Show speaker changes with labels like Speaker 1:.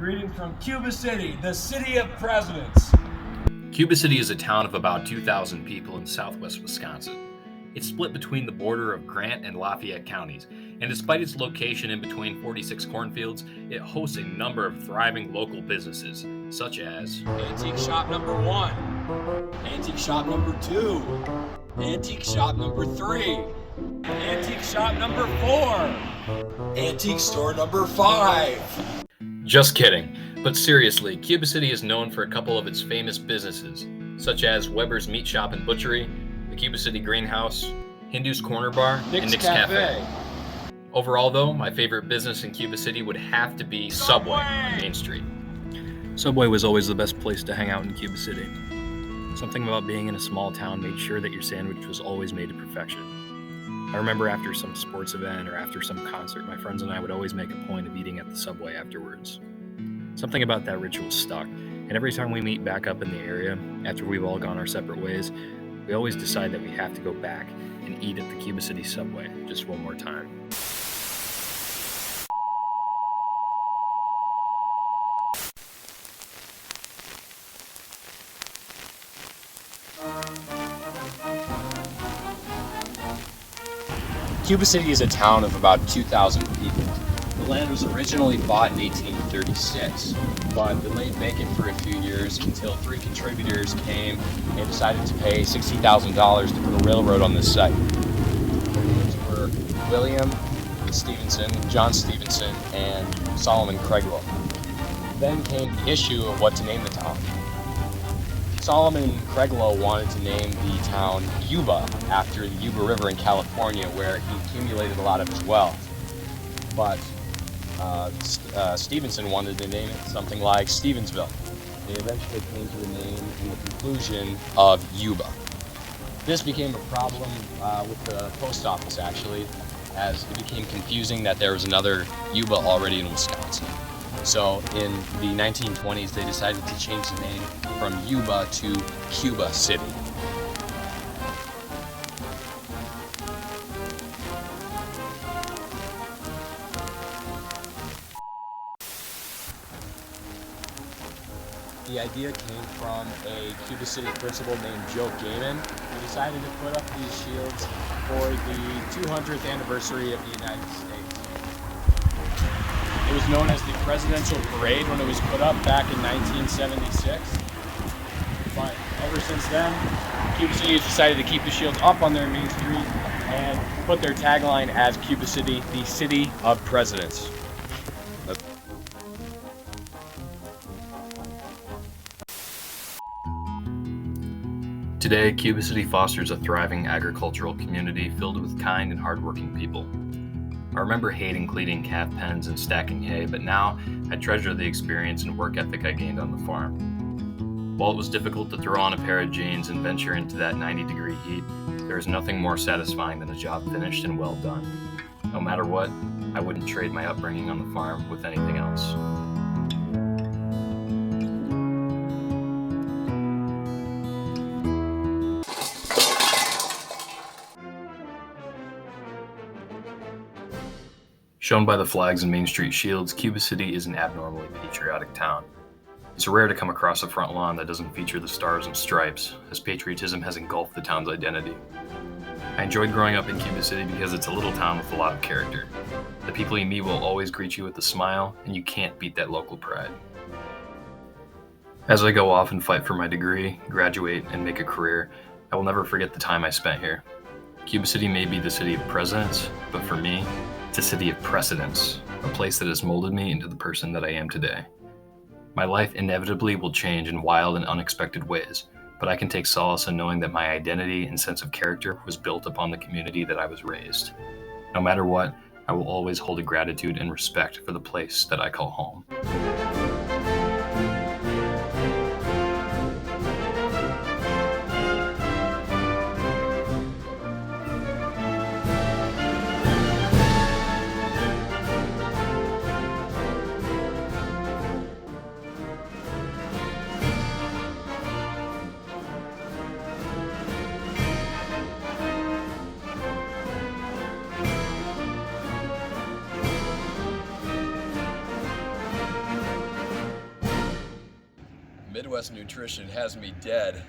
Speaker 1: Greetings from Cuba City, the city of presidents.
Speaker 2: Cuba City is a town of about 2,000 people in southwest Wisconsin. It's split between the border of Grant and Lafayette counties, and despite its location in between 46 cornfields, it hosts a number of thriving local businesses, such as
Speaker 1: Antique Shop number 1, Antique Shop number 2, Antique Shop number 3, Antique Shop number 4, Antique Store number 5.
Speaker 2: Just kidding, but seriously, Cuba City is known for a couple of its famous businesses, such as Weber's Meat Shop and Butchery, the Cuba City Greenhouse, Hindu's Corner Bar, and Nick's Cafe. Overall, though, my favorite business in Cuba City would have to be Subway on Main Street. Subway was always the best place to hang out in Cuba City. Something about being in a small town made sure that your sandwich was always made to perfection. I remember after some sports event or after some concert, my friends and I would always make a point of eating at the Subway afterwards. Something about that ritual stuck, and every time we meet back up in the area, after we've all gone our separate ways, we always decide that we have to go back and eat at the Cuba City Subway just one more time.
Speaker 3: Cuba City is a town of about 2,000 people. The land was originally bought in 1836, but it lay vacant for a few years until 3 contributors came and decided to pay $60,000 to put a railroad on this site. Their names were William Stevenson, John Stevenson, and Solomon Craiglow. Then came the issue of what to name the town. Solomon Craiglow wanted to name the town Yuba after the Yuba River in California, where he accumulated a lot of his wealth. But Stevenson wanted to name it something like Stevensville. They eventually came to the name in the conclusion of Yuba. This became a problem with the post office, actually, as it became confusing that there was another Yuba already in Wisconsin. So in the 1920s, they decided to change the name from Yuba to Cuba City. The idea came from a Cuba City principal named Joe Gaiman, who decided to put up these shields for the 200th anniversary of the United States. It was known as the Presidential Parade when it was put up back in 1976. But ever since then, Cuba City has decided to keep the shields up on their main street and put their tagline as Cuba City, the city of presidents.
Speaker 2: Today, Cuba City fosters a thriving agricultural community filled with kind and hardworking people. I remember hating cleaning calf pens and stacking hay, but now I treasure the experience and work ethic I gained on the farm. While it was difficult to throw on a pair of jeans and venture into that 90-degree heat, there is nothing more satisfying than a job finished and well done. No matter what, I wouldn't trade my upbringing on the farm with anything else. Shown by the flags and Main Street shields, Cuba City is an abnormally patriotic town. It's rare to come across a front lawn that doesn't feature the stars and stripes, as patriotism has engulfed the town's identity. I enjoyed growing up in Cuba City because it's a little town with a lot of character. The people you meet will always greet you with a smile, and you can't beat that local pride. As I go off and fight for my degree, graduate, and make a career, I will never forget the time I spent here. Cuba City may be the city of presidents, but for me, it's a city of precedents, a place that has molded me into the person that I am today. My life inevitably will change in wild and unexpected ways, but I can take solace in knowing that my identity and sense of character was built upon the community that I was raised. No matter what, I will always hold a gratitude and respect for the place that I call home.
Speaker 1: Midwest nutrition has me dead.